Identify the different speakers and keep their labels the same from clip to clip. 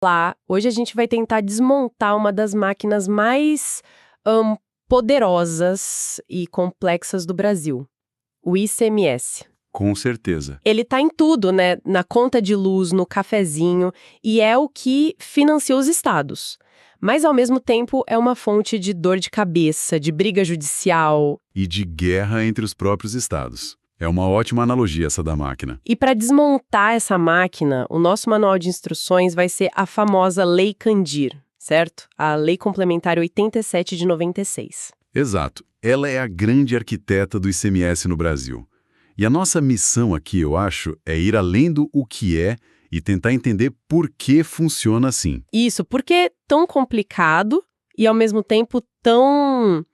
Speaker 1: Lá, hoje a gente vai tentar desmontar uma das máquinas mais poderosas e complexas do Brasil, o ICMS.
Speaker 2: Com certeza.
Speaker 1: Ele tá em tudo, né? Na conta de luz, no cafezinho, e é o que financia os estados. Mas, ao mesmo tempo, é uma fonte de dor de cabeça, de briga judicial.
Speaker 2: E de guerra entre os próprios estados. É uma ótima analogia essa da máquina.
Speaker 1: E para desmontar essa máquina, o nosso manual de instruções vai ser a famosa Lei Candir, certo? A Lei Complementar 87 de 96.
Speaker 2: Exato. Ela é a grande arquiteta do ICMS no Brasil. E a nossa missão aqui, eu acho, é ir além do o que é e tentar entender por que funciona assim.
Speaker 1: Isso, porque é tão complicado e, ao mesmo tempo, tão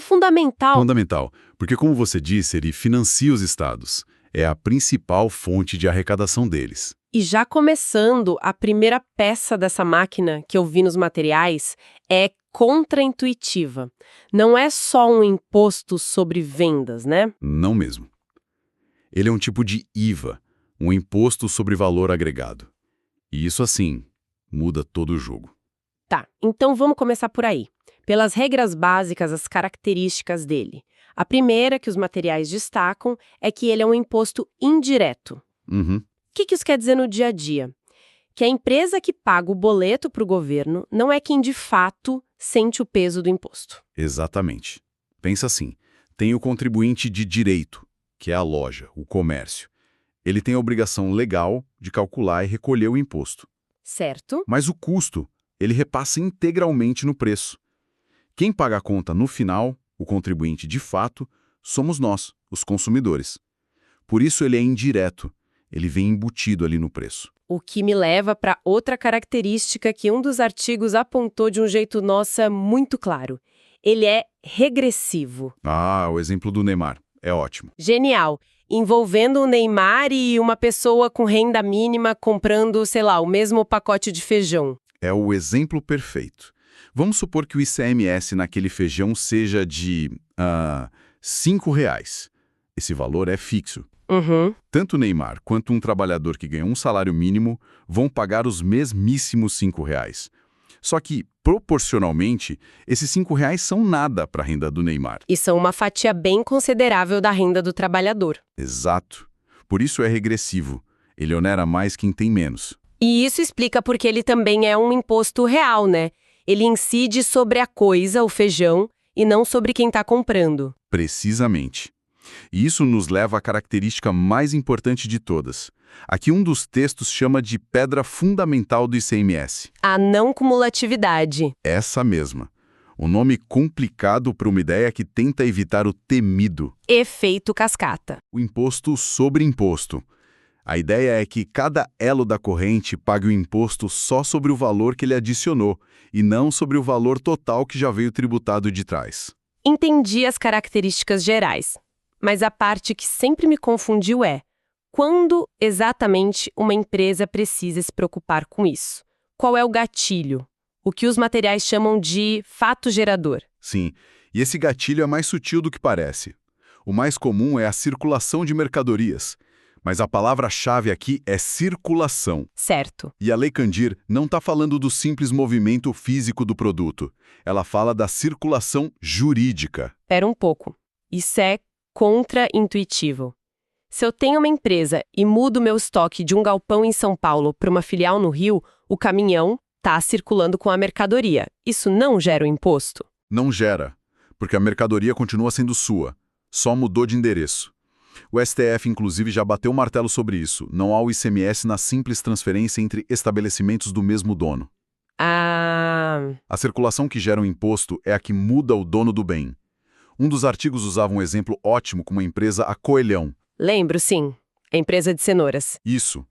Speaker 1: fundamental.
Speaker 2: Fundamental, porque como você disse, ele financia os estados. É a principal fonte de arrecadação deles.
Speaker 1: E já começando, a primeira peça dessa máquina que eu vi nos materiais é contraintuitiva. Não é só um imposto sobre vendas, né?
Speaker 2: Não mesmo. Ele é um tipo de IVA, um imposto sobre valor agregado. E isso, assim, muda todo o jogo.
Speaker 1: Tá, então vamos começar por aí. Pelas regras básicas, as características dele. A primeira que os materiais destacam é que ele é um imposto indireto.
Speaker 2: Uhum.
Speaker 1: O que isso quer dizer no dia a dia? Que a empresa que paga o boleto para o governo não é quem de fato sente o peso do imposto.
Speaker 2: Exatamente. Pensa assim, tem o contribuinte de direito, que é a loja, o comércio. Ele tem a obrigação legal de calcular e recolher o imposto.
Speaker 1: Certo?
Speaker 2: Mas o custo, ele repassa integralmente no preço. Quem paga a conta no final, o contribuinte de fato, somos nós, os consumidores. Por isso ele é indireto, ele vem embutido ali no preço.
Speaker 1: O que me leva para outra característica que um dos artigos apontou de um jeito, nossa, muito claro. Ele é regressivo.
Speaker 2: Ah, o exemplo do Neymar. É ótimo.
Speaker 1: Genial. Envolvendo o Neymar e uma pessoa com renda mínima comprando, sei lá, o mesmo pacote de feijão.
Speaker 2: É o exemplo perfeito. Vamos supor que o ICMS naquele feijão seja de R$5. Esse valor é fixo.
Speaker 1: Uhum.
Speaker 2: Tanto o Neymar quanto um trabalhador que ganha um salário mínimo vão pagar os mesmíssimos R$5. Só que, proporcionalmente, esses R$5 são nada para a renda do Neymar.
Speaker 1: E são uma fatia bem considerável da renda do trabalhador.
Speaker 2: Exato. Por isso é regressivo. Ele onera mais quem tem menos.
Speaker 1: E isso explica porque ele também é um imposto real, né? Ele incide sobre a coisa, o feijão, e não sobre quem está comprando.
Speaker 2: Precisamente. E isso nos leva à característica mais importante de todas. Aqui um dos textos chama de pedra fundamental do ICMS.
Speaker 1: A não cumulatividade.
Speaker 2: Essa mesma. Um nome complicado para uma ideia que tenta evitar o temido.
Speaker 1: Efeito cascata.
Speaker 2: O imposto sobre imposto. A ideia é que cada elo da corrente pague o imposto só sobre o valor que ele adicionou, e não sobre o valor total que já veio tributado de trás.
Speaker 1: Entendi as características gerais, mas a parte que sempre me confundiu é: quando exatamente uma empresa precisa se preocupar com isso? Qual é o gatilho? O que os materiais chamam de fato gerador.
Speaker 2: Sim, e esse gatilho é mais sutil do que parece. O mais comum é a circulação de mercadorias. Mas a palavra-chave aqui é circulação.
Speaker 1: Certo.
Speaker 2: E a Lei Candir não está falando do simples movimento físico do produto. Ela fala da circulação jurídica.
Speaker 1: Espera um pouco. Isso é contra-intuitivo. Se eu tenho uma empresa e mudo meu estoque de um galpão em São Paulo para uma filial no Rio, o caminhão está circulando com a mercadoria. Isso não gera o imposto?
Speaker 2: Não gera, porque a mercadoria continua sendo sua. Só mudou de endereço. O STF, inclusive, já bateu o martelo sobre isso. Não há o ICMS na simples transferência entre estabelecimentos do mesmo dono.
Speaker 1: Ah...
Speaker 2: A circulação que gera um imposto é a que muda o dono do bem. Um dos artigos usava um exemplo ótimo com uma empresa, a Coelhão.
Speaker 1: Lembro, sim. A empresa de cenouras.
Speaker 2: Isso.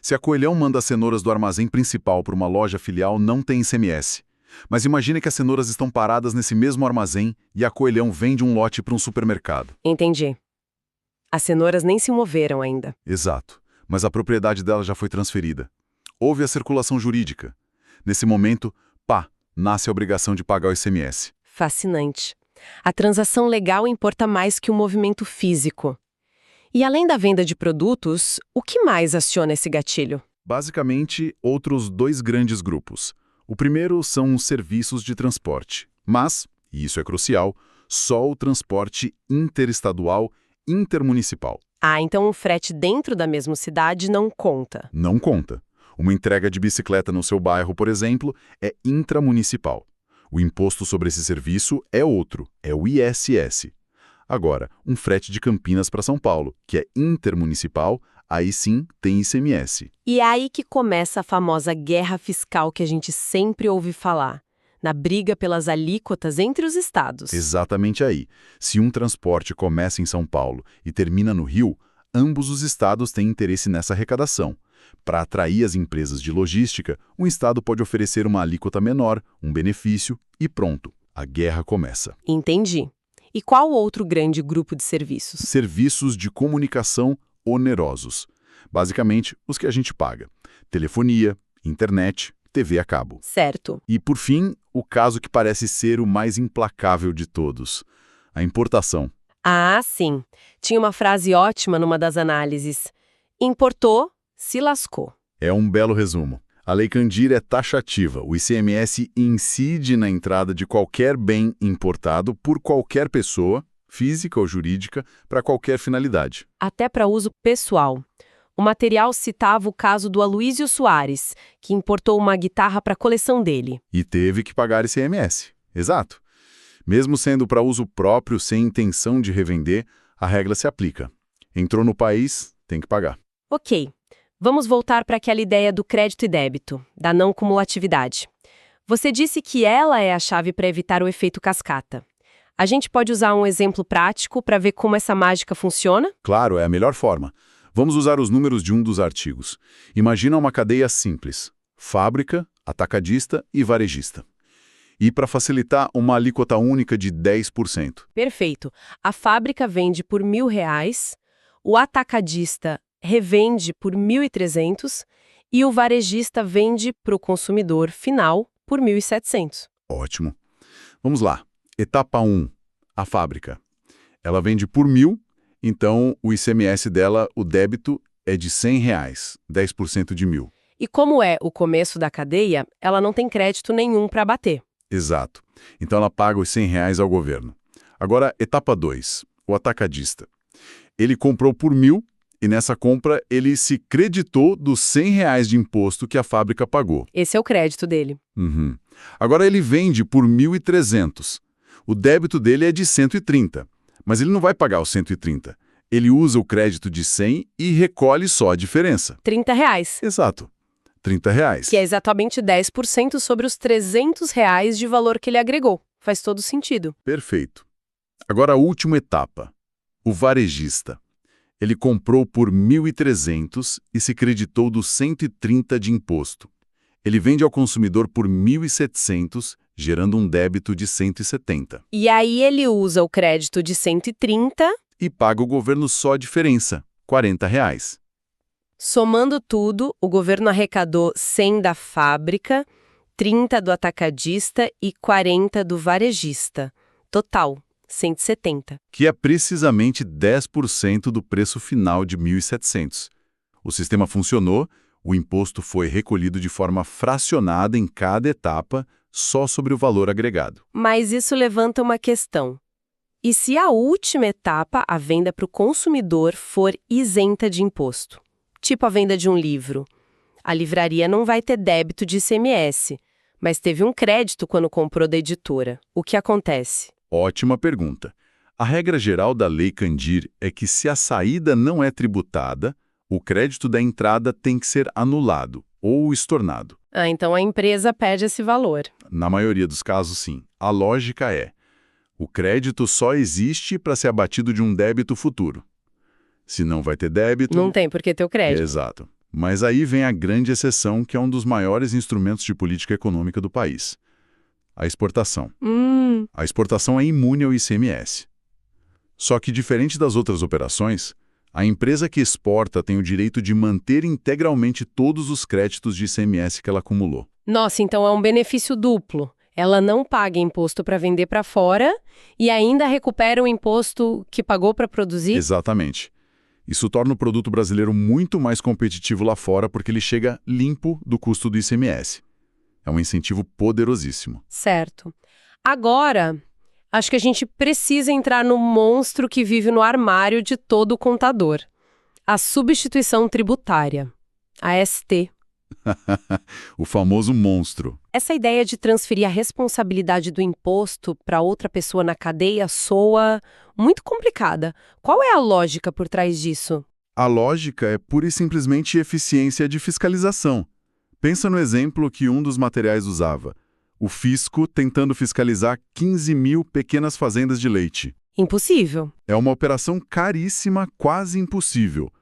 Speaker 2: Se a Coelhão manda as cenouras do armazém principal para uma loja filial, não tem ICMS. Mas imagine que as cenouras estão paradas nesse mesmo armazém e a Coelhão vende um lote para um supermercado.
Speaker 1: Entendi. As cenouras nem se moveram ainda.
Speaker 2: Exato, mas a propriedade dela já foi transferida. Houve a circulação jurídica. Nesse momento, nasce a obrigação de pagar o ICMS.
Speaker 1: Fascinante. A transação legal importa mais que o movimento físico. E além da venda de produtos, o que mais aciona esse gatilho?
Speaker 2: Basicamente, outros dois grandes grupos. O primeiro são os serviços de transporte. Mas, e isso é crucial, só o transporte interestadual intermunicipal.
Speaker 1: Ah, então um frete dentro da mesma cidade não conta.
Speaker 2: Não conta. Uma entrega de bicicleta no seu bairro, por exemplo, é intramunicipal. O imposto sobre esse serviço é outro, é o ISS. Agora, um frete de Campinas para São Paulo, que é intermunicipal, aí sim tem ICMS.
Speaker 1: E é aí que começa a famosa guerra fiscal que a gente sempre ouve falar, na briga pelas alíquotas entre os estados.
Speaker 2: Exatamente aí. Se um transporte começa em São Paulo e termina no Rio, ambos os estados têm interesse nessa arrecadação. Para atrair as empresas de logística, um estado pode oferecer uma alíquota menor, um benefício, e pronto, a guerra começa.
Speaker 1: Entendi. E qual outro grande grupo de serviços?
Speaker 2: Serviços de comunicação onerosos. Basicamente, os que a gente paga. Telefonia, internet, TV a cabo.
Speaker 1: Certo.
Speaker 2: E, por fim, o caso que parece ser o mais implacável de todos, a importação.
Speaker 1: Ah, sim. Tinha uma frase ótima numa das análises. Importou, se lascou.
Speaker 2: É um belo resumo. A Lei Candir é taxativa. O ICMS incide na entrada de qualquer bem importado por qualquer pessoa, física ou jurídica, para qualquer finalidade.
Speaker 1: Até para uso pessoal. O material citava o caso do Aloysio Soares, que importou uma guitarra para a coleção dele.
Speaker 2: E teve que pagar ICMS. Exato. Mesmo sendo para uso próprio, sem intenção de revender, a regra se aplica. Entrou no país, tem que pagar.
Speaker 1: Ok. Vamos voltar para aquela ideia do crédito e débito, da não cumulatividade. Você disse que ela é a chave para evitar o efeito cascata. A gente pode usar um exemplo prático para ver como essa mágica funciona?
Speaker 2: Claro, é a melhor forma. Vamos usar os números de um dos artigos. Imagina uma cadeia simples: fábrica, atacadista e varejista. E para facilitar, uma alíquota única de 10%.
Speaker 1: Perfeito. A fábrica vende por R$ 1.000, o atacadista revende por 1.300 e o varejista vende para o consumidor final por 1.700.
Speaker 2: Ótimo. Vamos lá. Etapa 1, a fábrica. Ela vende por 1.000, então o ICMS dela, o débito, é de R$ 100, 10% de 1.000.
Speaker 1: E como é o começo da cadeia, ela não tem crédito nenhum para bater.
Speaker 2: Exato. Então ela paga os R$ 100 ao governo. Agora, etapa 2, o atacadista. Ele comprou por 1.000 e nessa compra ele se creditou dos R$ 100 de imposto que a fábrica pagou.
Speaker 1: Esse é o crédito dele.
Speaker 2: Uhum. Agora ele vende por 1.300. O débito dele é de 130, mas ele não vai pagar os 130. Ele usa o crédito de 100 e recolhe só a diferença.
Speaker 1: R$ 30.
Speaker 2: Exato. R$ 30.
Speaker 1: Que é exatamente 10% sobre os R$ 300 de valor que ele agregou. Faz todo sentido.
Speaker 2: Perfeito. Agora a última etapa. O varejista. Ele comprou por 1.300 e se creditou dos 130 de imposto. Ele vende ao consumidor por 1.700, gerando um débito de 170.
Speaker 1: E aí ele usa o crédito de 130,
Speaker 2: E paga o governo só a diferença, R$ 40.
Speaker 1: somando tudo, o governo arrecadou 100 da fábrica, 30 do atacadista e 40 do varejista. Total, 170.
Speaker 2: Que é precisamente 10% do preço final de 1.700. O sistema funcionou, o imposto foi recolhido de forma fracionada em cada etapa, só sobre o valor agregado.
Speaker 1: Mas isso levanta uma questão. E se a última etapa, a venda para o consumidor, for isenta de imposto? Tipo a venda de um livro. A livraria não vai ter débito de ICMS, mas teve um crédito quando comprou da editora. O que acontece?
Speaker 2: Ótima pergunta. A regra geral da Lei Candir é que se a saída não é tributada, o crédito da entrada tem que ser anulado ou estornado.
Speaker 1: Ah, então a empresa perde esse valor.
Speaker 2: Na maioria dos casos, sim. A lógica é: o crédito só existe para ser abatido de um débito futuro. Se não vai ter débito...
Speaker 1: Não tem por que ter o crédito.
Speaker 2: Exato. Mas aí vem a grande exceção, que é um dos maiores instrumentos de política econômica do país: a exportação. A exportação é imune ao ICMS. Só que, diferente das outras operações, a empresa que exporta tem o direito de manter integralmente todos os créditos de ICMS que ela acumulou.
Speaker 1: Nossa, então é um benefício duplo. Ela não paga imposto para vender para fora e ainda recupera o imposto que pagou para produzir?
Speaker 2: Exatamente. Isso torna o produto brasileiro muito mais competitivo lá fora porque ele chega limpo do custo do ICMS. É um incentivo poderosíssimo.
Speaker 1: Certo. Agora, acho que a gente precisa entrar no monstro que vive no armário de todo contador. A substituição tributária, a ST.
Speaker 2: O famoso monstro.
Speaker 1: Essa ideia de transferir a responsabilidade do imposto para outra pessoa na cadeia soa muito complicada. Qual é a lógica por trás disso?
Speaker 2: A lógica é pura e simplesmente eficiência de fiscalização. Pensa no exemplo que um dos materiais usava. O fisco tentando fiscalizar 15 mil pequenas fazendas de leite.
Speaker 1: Impossível.
Speaker 2: É uma operação caríssima, quase impossível.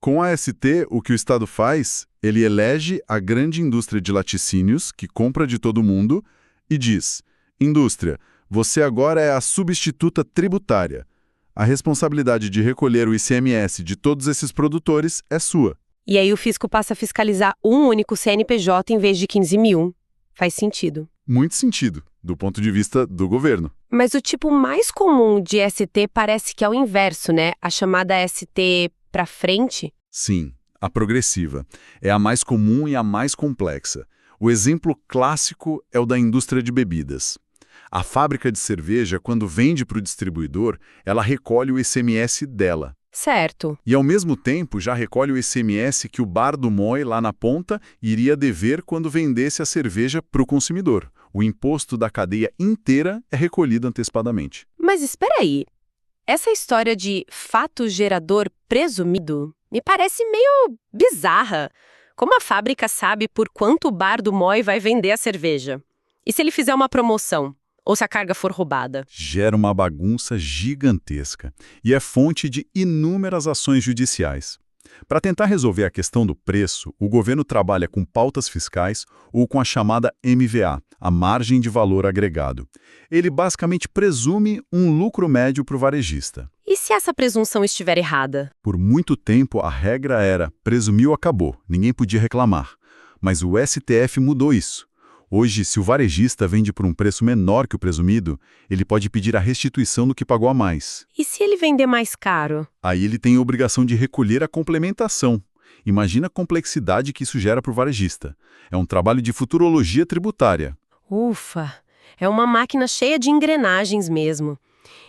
Speaker 2: Com a ST, o que o Estado faz, ele elege a grande indústria de laticínios, que compra de todo mundo, e diz: indústria, você agora é a substituta tributária. A responsabilidade de recolher o ICMS de todos esses produtores é sua.
Speaker 1: E aí o fisco passa a fiscalizar um único CNPJ em vez de 15 mil. Faz sentido.
Speaker 2: Muito sentido, do ponto de vista do governo.
Speaker 1: Mas o tipo mais comum de ST parece que é o inverso, né? A chamada ST para frente.
Speaker 2: Sim, a progressiva. É a mais comum e a mais complexa. O exemplo clássico é o da indústria de bebidas. A fábrica de cerveja, quando vende para o distribuidor, ela recolhe o ICMS dela.
Speaker 1: Certo.
Speaker 2: E, ao mesmo tempo, já recolhe o ICMS que o bar do Moi, lá na ponta, iria dever quando vendesse a cerveja para o consumidor. O imposto da cadeia inteira é recolhido antecipadamente.
Speaker 1: Mas espera aí. Essa história de fato gerador presumido me parece meio bizarra. Como a fábrica sabe por quanto o bar do Moi vai vender a cerveja? E se ele fizer uma promoção? Ou se a carga for roubada?
Speaker 2: Gera uma bagunça gigantesca e é fonte de inúmeras ações judiciais. Para tentar resolver a questão do preço, o governo trabalha com pautas fiscais ou com a chamada MVA, a margem de valor agregado. Ele basicamente presume um lucro médio para o varejista.
Speaker 1: E se essa presunção estiver errada?
Speaker 2: Por muito tempo, a regra era presumiu, acabou, ninguém podia reclamar. Mas o STF mudou isso. Hoje, se o varejista vende por um preço menor que o presumido, ele pode pedir a restituição do que pagou a mais.
Speaker 1: E se ele vender mais caro?
Speaker 2: Aí ele tem a obrigação de recolher a complementação. Imagina a complexidade que isso gera para o varejista. É um trabalho de futurologia tributária.
Speaker 1: Ufa! É uma máquina cheia de engrenagens mesmo.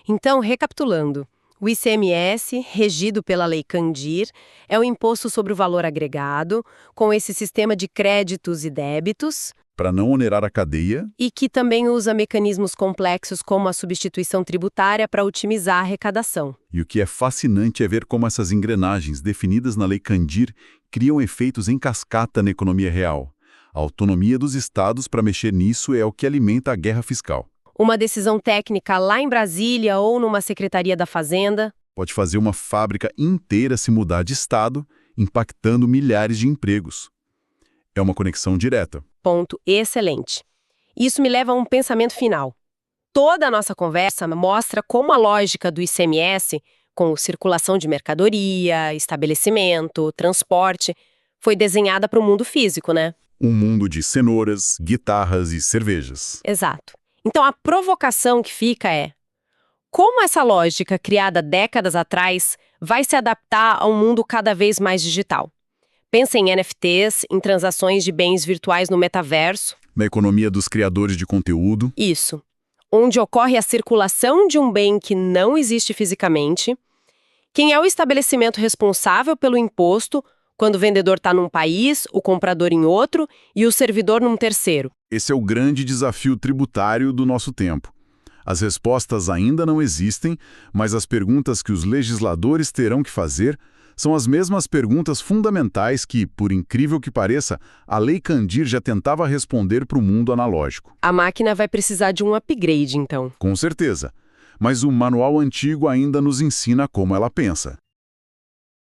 Speaker 1: Então, recapitulando. O ICMS, regido pela Lei Candir, é o imposto sobre o valor agregado, com esse sistema de créditos e débitos,
Speaker 2: para não onerar a cadeia.
Speaker 1: E que também usa mecanismos complexos como a substituição tributária para otimizar a arrecadação.
Speaker 2: E o que é fascinante é ver como essas engrenagens definidas na Lei Candir criam efeitos em cascata na economia real. A autonomia dos estados para mexer nisso é o que alimenta a guerra fiscal.
Speaker 1: Uma decisão técnica lá em Brasília ou numa secretaria da Fazenda
Speaker 2: pode fazer uma fábrica inteira se mudar de estado, impactando milhares de empregos. É uma conexão direta.
Speaker 1: Ponto excelente. Isso me leva a um pensamento final. Toda a nossa conversa mostra como a lógica do ICMS, com circulação de mercadoria, estabelecimento, transporte, foi desenhada para o mundo físico, né?
Speaker 2: Um mundo de cenouras, guitarras e cervejas.
Speaker 1: Exato. Então a provocação que fica é: como essa lógica criada décadas atrás vai se adaptar a um mundo cada vez mais digital? Pensa em NFTs, em transações de bens virtuais no metaverso.
Speaker 2: Na economia dos criadores de conteúdo.
Speaker 1: Isso. Onde ocorre a circulação de um bem que não existe fisicamente. Quem é o estabelecimento responsável pelo imposto quando o vendedor está num país, o comprador em outro e o servidor num terceiro?
Speaker 2: Esse é o grande desafio tributário do nosso tempo. As respostas ainda não existem, mas as perguntas que os legisladores terão que fazer são as mesmas perguntas fundamentais que, por incrível que pareça, a Lei Candir já tentava responder para o mundo analógico.
Speaker 1: A máquina vai precisar de um upgrade, então.
Speaker 2: Com certeza. Mas o manual antigo ainda nos ensina como ela pensa.